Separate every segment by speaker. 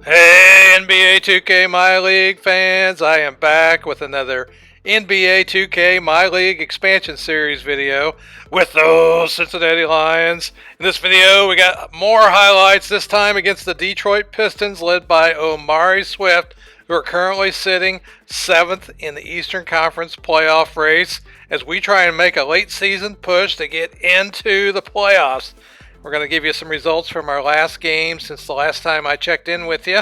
Speaker 1: Hey NBA2K MyLeague fans, I am back with another NBA2K MyLeague Expansion Series video with those Cincinnati Lions. In this video we got more highlights, this time against the Detroit Pistons led by Omari Swift, who are currently sitting 7th in the Eastern Conference playoff race as we try and make a late season push to get into the playoffs. We're going to give you some results from our last game since the last time I checked in with you.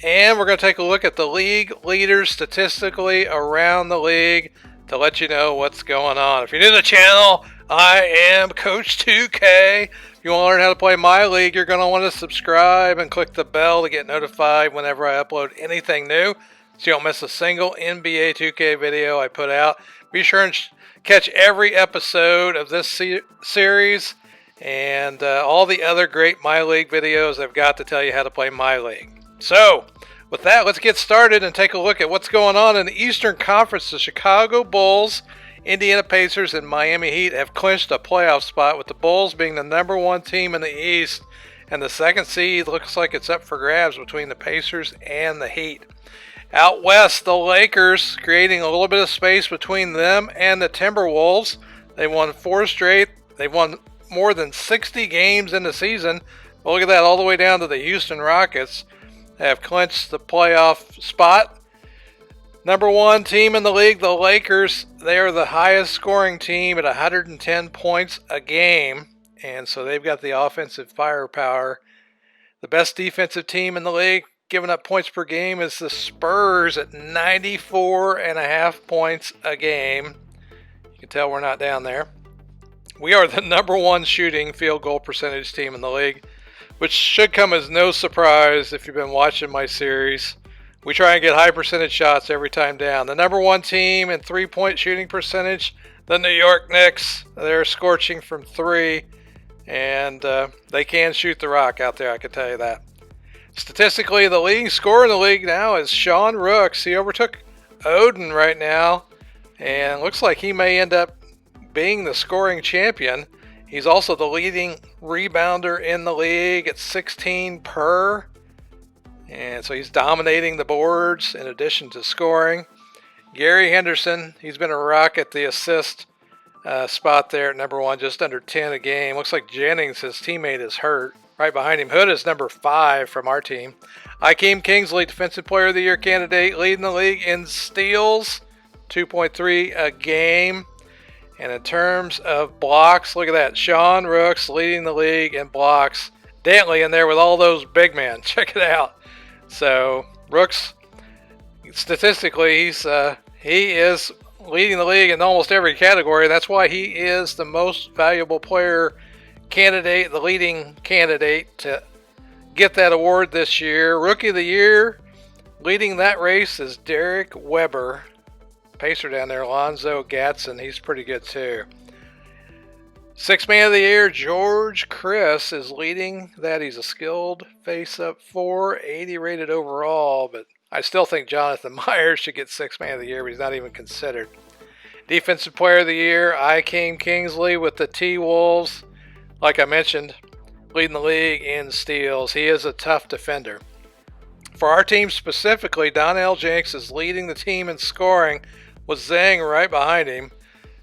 Speaker 1: And we're going to take a look at the league leaders statistically around the league to let you know what's going on. If you're new to the channel, I am Coach 2K. If you want to learn how to play my league, you're going to want to subscribe and click the bell to get notified whenever I upload anything new, so you don't miss a single NBA 2K video I put out. Be sure and catch every episode of this series and all the other great My League videos I've got to tell you how to play My League. So, with that, let's get started and take a look at what's going on in the Eastern Conference. The Chicago Bulls, Indiana Pacers, and Miami Heat have clinched a playoff spot, with the Bulls being the #1 team in the East, and the second seed looks like it's up for grabs between the Pacers and the Heat. Out west, the Lakers, creating a little bit of space between them and the Timberwolves. They won 4 straight. They've won more than 60 games in the season. Well, look at that, all the way down to the Houston Rockets have clinched the playoff spot. #1 team in the league, the Lakers, they are the highest scoring team at 110 points a game, and so they've got the offensive firepower. The best defensive team in the league, giving up points per game, is the Spurs at 94.5 points a game. You can tell we're not down there. We are the #1 shooting field goal percentage team in the league, which should come as no surprise if you've been watching my series. We try and get high percentage shots every time down. The #1 team in three-point shooting percentage, the New York Knicks, they're scorching from 3, and they can shoot the rock out there, I can tell you that. Statistically, the leading scorer in the league now is Sean Rooks. He overtook Odin right now, and looks like he may end up being the scoring champion. He's also the leading rebounder in the league at 16 per. And so he's dominating the boards in addition to scoring. Gary Henderson, he's been a rock at the assist spot there at #1, just under 10 a game. Looks like Jennings, his teammate, is hurt. Right behind him, Hood is #5 from our team. Akeem Kingsley, Defensive Player of the Year candidate, leading the league in steals, 2.3 a game. And in terms of blocks, look at that. Sean Rooks leading the league in blocks. Dantley in there with all those big men. Check it out. So Rooks, statistically, he is leading the league in almost every category. That's why he is the most valuable player candidate, the leading candidate to get that award this year. Rookie of the Year, leading that race, is Derek Weber. Pacer down there, Alonzo Gatson, he's pretty good too. Sixth Man of the Year, George Chris, is leading that. He's a skilled face-up 480 rated overall, but I still think Jonathan Myers should get Sixth Man of the Year, but he's not even considered. Defensive Player of the Year, Akeem Kingsley with the T-Wolves. Like I mentioned, leading the league in steals. He is a tough defender. For our team specifically, Donnell Jinks is leading the team in scoring, with Zing right behind him.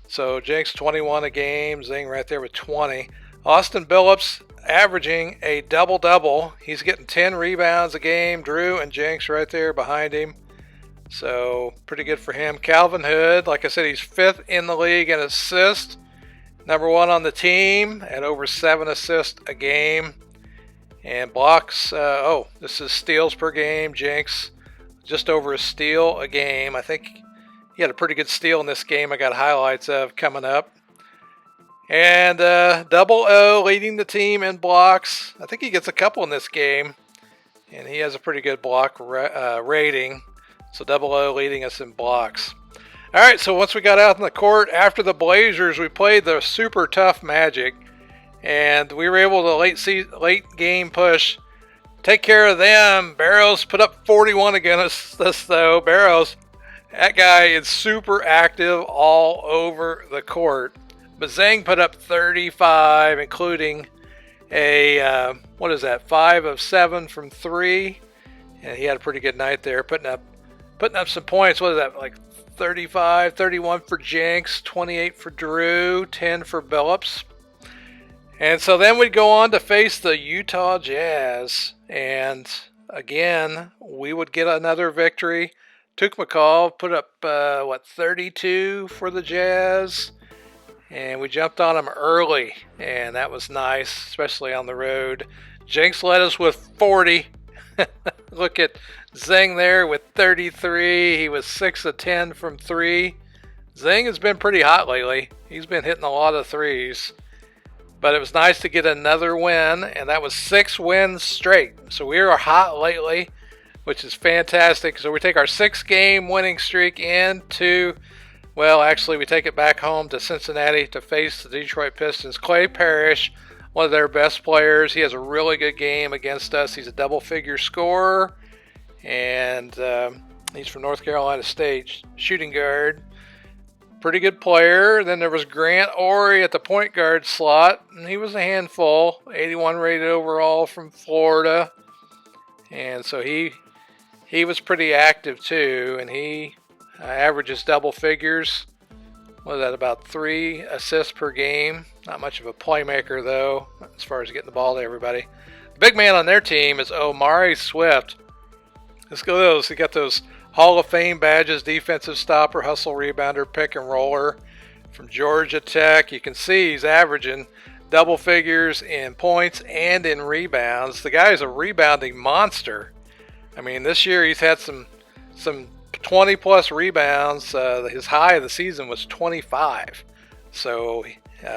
Speaker 1: So Jinks 21 a game, Zing right there with 20. Austin Billups averaging a double-double. He's getting 10 rebounds a game. Drew and Jinks right there behind him. So pretty good for him. Calvin Hood, like I said, he's 5th in the league in assists. #1 on the team at over 7 assists a game. And blocks, this is steals per game. Jinks just over a steal a game. I think he had a pretty good steal in this game I got highlights of coming up. And Double O leading the team in blocks. I think he gets a couple in this game, and he has a pretty good block rating. So Double O leading us in blocks. All right, so once we got out in the court after the Blazers, we played the super tough Magic, and we were able to late game push, take care of them. Barrows put up 41 against us though. Barrows, that guy is super active all over the court. But Zhang put up 35, including a, 5 of 7 from 3. And he had a pretty good night there, putting up some points. What is that, like 35, 31 for Jinks, 28 for Drew, 10 for Billups. And so then we'd go on to face the Utah Jazz. And again, we would get another victory. Took McCall, put up, 32 for the Jazz. And we jumped on them early, and that was nice, especially on the road. Jinx led us with 40. Look at Zing there with 33. He was 6 of 10 from 3. Zing has been pretty hot lately. He's been hitting a lot of threes. But it was nice to get another win, and that was 6 wins straight. So we are hot lately, which is fantastic. So we take our 6-game winning streak into, well, actually we take it back home to Cincinnati to face the Detroit Pistons. Clay Parrish, one of their best players. He has a really good game against us. He's a double-figure scorer, and he's from North Carolina State, shooting guard. Pretty good player. Then there was Grant Ory at the point guard slot, and he was a handful. 81 rated overall from Florida, and so he was pretty active too, and he averages double figures. What is that, about 3 assists per game? Not much of a playmaker though, as far as getting the ball to everybody. The big man on their team is Omari Swift. Let's go those. He got those Hall of Fame badges: defensive stopper, hustle rebounder, pick and roller from Georgia Tech. You can see he's averaging double figures in points and in rebounds. The guy is a rebounding monster. I mean, this year he's had some 20 plus rebounds. His high of the season was 25. So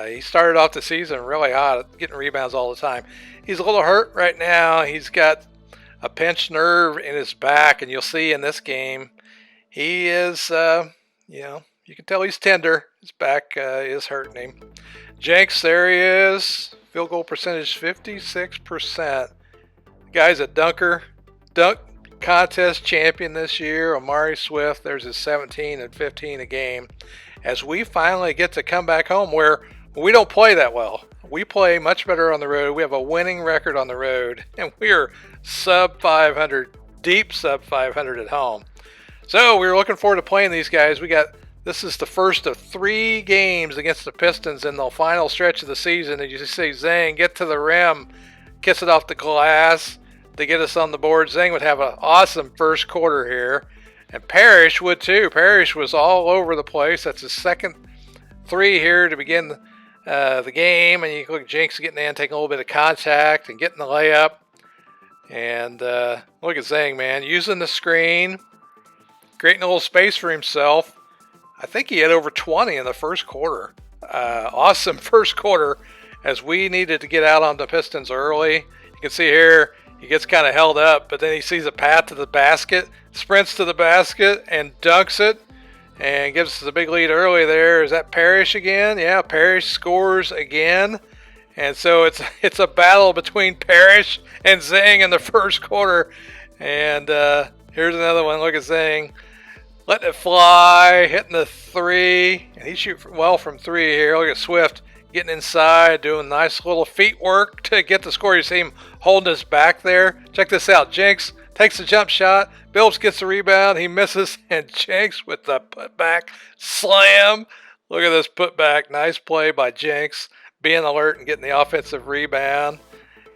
Speaker 1: he started off the season really hot, getting rebounds all the time. He's a little hurt right now. He's got a pinched nerve in his back, and you'll see in this game, he is, you can tell he's tender. His back is hurting him. Jinx, there he is. Field goal percentage 56%. The guy's a dunk contest champion this year. Omari Swift, there's his 17 and 15 a game. As we finally get to come back home, where we don't play that well. We play much better on the road. We have a winning record on the road, and we are sub 500, deep sub 500 at home. So we're looking forward to playing these guys. This is the first of 3 games against the Pistons in the final stretch of the season. And you see Zang get to the rim, kiss it off the glass to get us on the board. Zang would have an awesome first quarter here, and Parrish would too. Parrish was all over the place. That's his second 3 here to begin the game, and you look at Jinx getting in, taking a little bit of contact and getting the layup. And look at Zang, man, using the screen, creating a little space for himself. I think he had over 20 in the first quarter. Awesome first quarter, as we needed to get out on the Pistons early. You can see here he gets kind of held up, but then he sees a path to the basket, sprints to the basket and dunks it, and gives us a big lead early there. Is that Parrish again? Yeah, Parrish scores again. And so it's a battle between Parrish and Zang in the first quarter. And here's another one. Look at Zang letting it fly, hitting the 3. And he shoots well from 3 here. Look at Swift getting inside, doing nice little feet work to get the score. You see him holding his back there. Check this out. Jinx takes the jump shot. Billups gets the rebound. He misses, and Jinx with the putback slam. Look at this putback. Nice play by Jinx, being alert and getting the offensive rebound.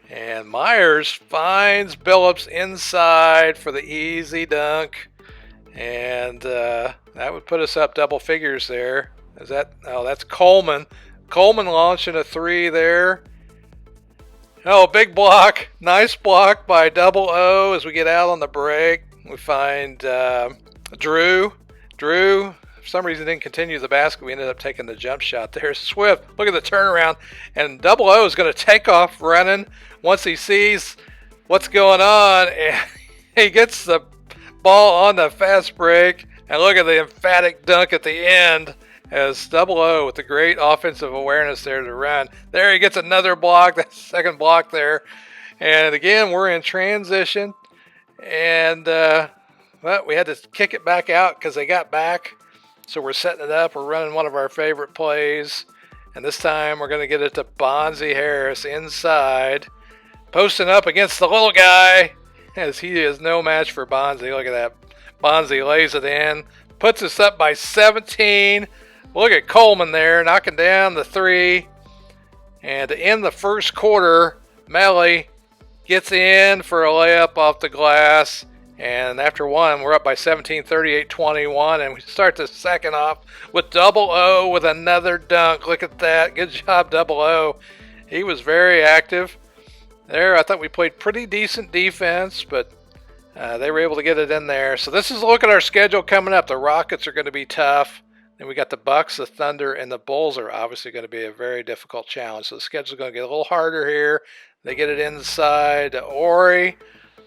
Speaker 1: And Myers finds Billups inside for the easy dunk. And that would put us up double figures there. That's Coleman. Coleman launching a 3 there. Oh, big block. Nice block by Double O as we get out on the break. We find Drew. Drew, for some reason, didn't continue the basket. We ended up taking the jump shot there. Swift, look at the turnaround. And Double O is going to take off running once he sees what's going on. And he gets the ball on the fast break. And look at the emphatic dunk at the end, as Double O with the great offensive awareness there to run. There he gets another block, that second block there. And again, we're in transition. And we had to kick it back out because they got back. So we're setting it up. We're running one of our favorite plays. And this time we're going to get it to Bonzi Harris inside. Posting up against the little guy. as he is no match for Bonzi. Look at that. Bonzi lays it in, puts us up by 17. Look at Coleman there, knocking down the three. And to end the first quarter, Melly gets in for a layup off the glass. And after one, we're up by 17, 38-21. And we start the second off with Double O with another dunk. Look at that. Good job, Double O. He was very active there. I thought we played pretty decent defense, but they were able to get it in there. So this is a look at our schedule coming up. The Rockets are going to be tough. Then we got the Bucks, the Thunder, and the Bulls are obviously going to be a very difficult challenge. So the schedule's going to get a little harder here. They get it inside to Ori.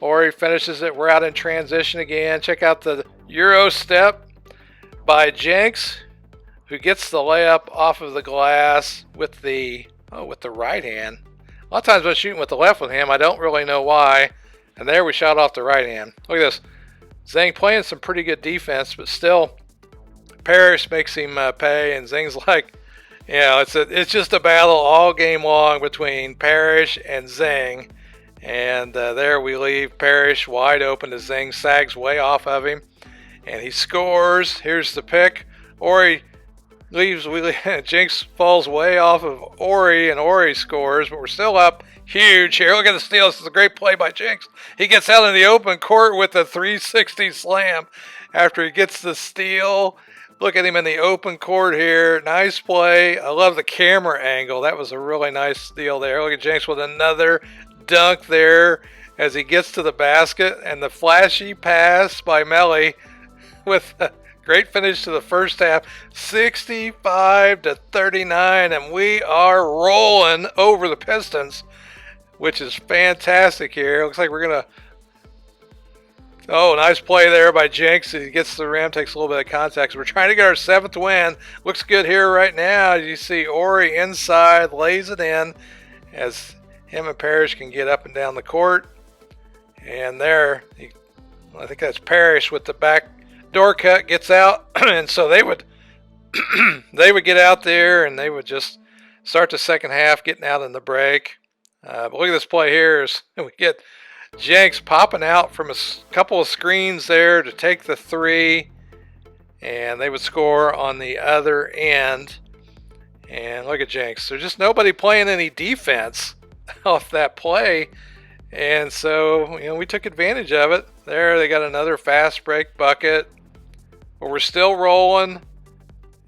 Speaker 1: Ori finishes it. We're out in transition again. Check out the Euro step by Jinks, who gets the layup off of the glass with the right hand. A lot of times I'm shooting with the left with him. I don't really know why. And there we shot off the right hand. Look at this. Zhang playing some pretty good defense, but still Parrish makes him pay, and Zing's like, you know, it's just a battle all game long between Parrish and Zing. And there we leave Parrish wide open as Zing sags way off of him. And he scores. Here's the pick. Ori leaves. Jinx falls way off of Ori, and Ori scores. But we're still up huge here. Look at the steal. This is a great play by Jinx. He gets out in the open court with a 360 slam after he gets the steal. Look at him in the open court here. Nice play. I love the camera angle. That was a really nice steal there. Look at Jinx with another dunk there as he gets to the basket, and the flashy pass by Melly with a great finish to the first half, 65-39, and we are rolling over the Pistons, which is fantastic here. Looks like we're gonna nice play there by Jinx. He gets to the rim, takes a little bit of contact. We're trying to get our 7th win. Looks good here right now. You see Ori inside, lays it in as him and Parrish can get up and down the court. And there, I think that's Parrish with the back door cut, gets out. And so they would get out there and they would just start the second half, getting out in the break. But look at this play here. We get Jinx popping out from a couple of screens there to take the three. And they would score on the other end. And look at Jinx. There's just nobody playing any defense off that play, and so we took advantage of it. There they got another fast break bucket, but we're still rolling.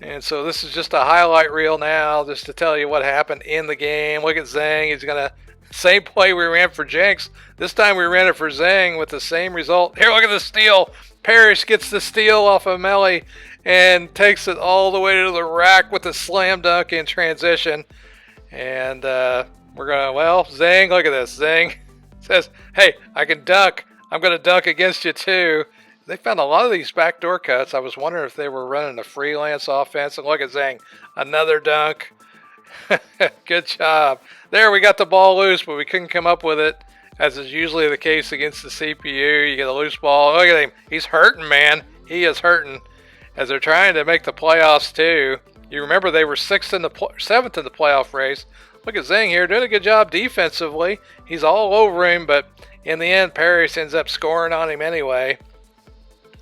Speaker 1: And so this is just a highlight reel now, just to tell you what happened in the game. Look at Zhang. He's gonna same play we ran for Jinx. This time we ran it for Zhang with the same result. Here, look at the steal. Parrish gets the steal off of Melly and takes it all the way to the rack with a slam dunk in transition. And we're going, Zhang, look at this. Zhang says, hey, I can dunk. I'm going to dunk against you too. They found a lot of these backdoor cuts. I was wondering if they were running a freelance offense. And look at Zhang, another dunk. Good job. There, we got the ball loose, but we couldn't come up with it, as is usually the case against the CPU. You get a loose ball. Look at him. He's hurting, man. He is hurting as they're trying to make the playoffs too. You remember they were 7th in the playoff race. Look at Zhang here, doing a good job defensively. He's all over him, but in the end, Parrish ends up scoring on him anyway.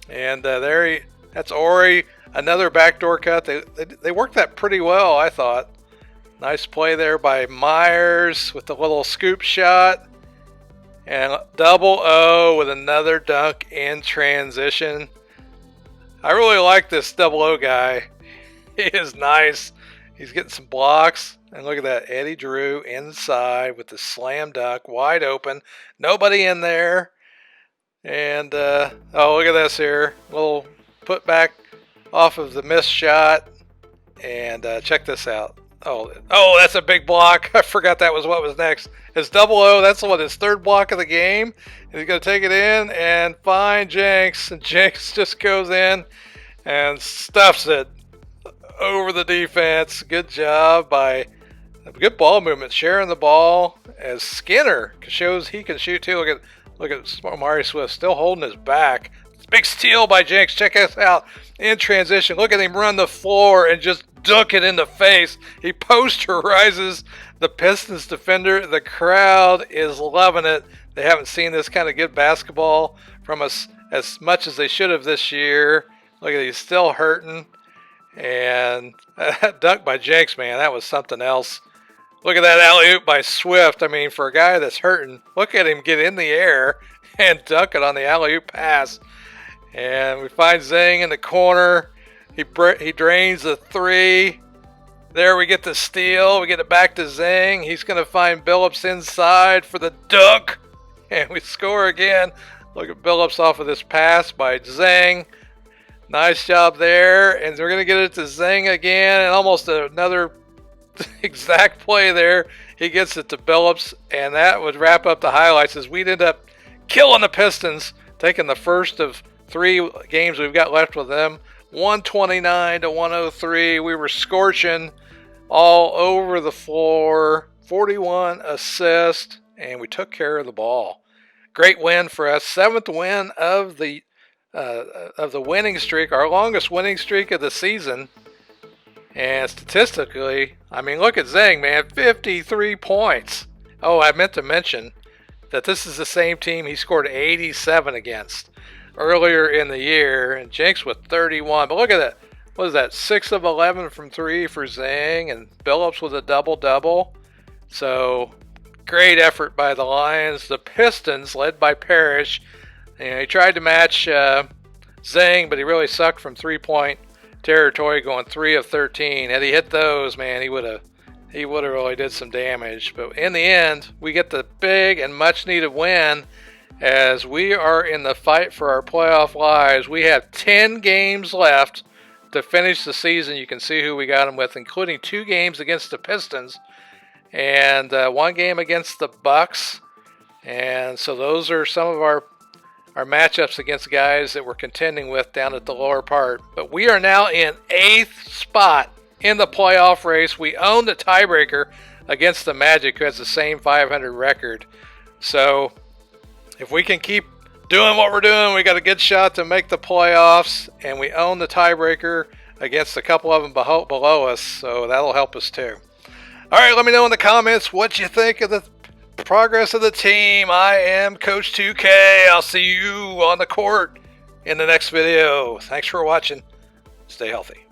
Speaker 1: And that's Ori, another backdoor cut. They worked that pretty well, I thought. Nice play there by Myers with the little scoop shot. And Double O with another dunk in transition. I really like this Double O guy. He is nice. He's getting some blocks. And look at that, Eddie Drew inside with the slam dunk, wide open. Nobody in there. And, look at this here. Little put back off of the missed shot. And check this out. Oh, that's a big block. I forgot that was what was next. It's Double O. That's his 3rd block of the game. And he's going to take it in and find Jinx. And Jinx just goes in and stuffs it over the defense. Good job by good ball movement, sharing the ball as Skinner shows he can shoot too. Look at Amari Swift still holding his back. Big steal by Jinx. Check us out in transition. Look at him run the floor and just dunk it in the face. He posterizes the Pistons defender. The crowd is loving it. They haven't seen this kind of good basketball from us as much as they should have this year. Look at, he's still hurting. And that dunk by Jinks, man, that was something else. Look at that alley-oop by Swift. I mean, for a guy that's hurting, look at him get in the air and dunk it on the alley-oop pass. And we find Zing in the corner. He drains the three. There we get the steal. We get it back to Zing. He's going to find Billups inside for the dunk. And we score again. Look at Billups off of this pass by Zing. Nice job there. And we're going to get it to Zing again. And almost another exact play there. He gets it to Billups. And that would wrap up the highlights as we'd end up killing the Pistons. Taking the first of 3 games we've got left with them. 129 to 103. We were scorching all over the floor. 41 assists. And we took care of the ball. Great win for us. 7th win of the winning streak, our longest winning streak of the season. And statistically, I mean, look at Zing, man, 53 points. Oh, I meant to mention that this is the same team he scored 87 against earlier in the year, and Jinks with 31. But look at that. What is that? 6 of 11 from 3 for Zing, and Billups with a double-double. So great effort by the Lions. The Pistons, led by Parrish, he tried to match Zing, but he really sucked from 3-point territory, going 3 of 13. Had he hit those, man, he would have really did some damage. But in the end, we get the big and much needed win as we are in the fight for our playoff lives. We have 10 games left to finish the season. You can see who we got them with, including 2 games against the Pistons and 1 game against the Bucks. And so those are some of our matchups against guys that we're contending with down at the lower part. But we are now in 8th spot in the playoff race. We own the tiebreaker against the Magic, who has the same 500 record. So if we can keep doing what we're doing, we got a good shot to make the playoffs, and we own the tiebreaker against a couple of them below us, so that'll help us too. All right, let me know in the comments what you think of the progress of the team. I am Coach 2K. I'll see you on the court in the next video. Thanks for watching. Stay healthy.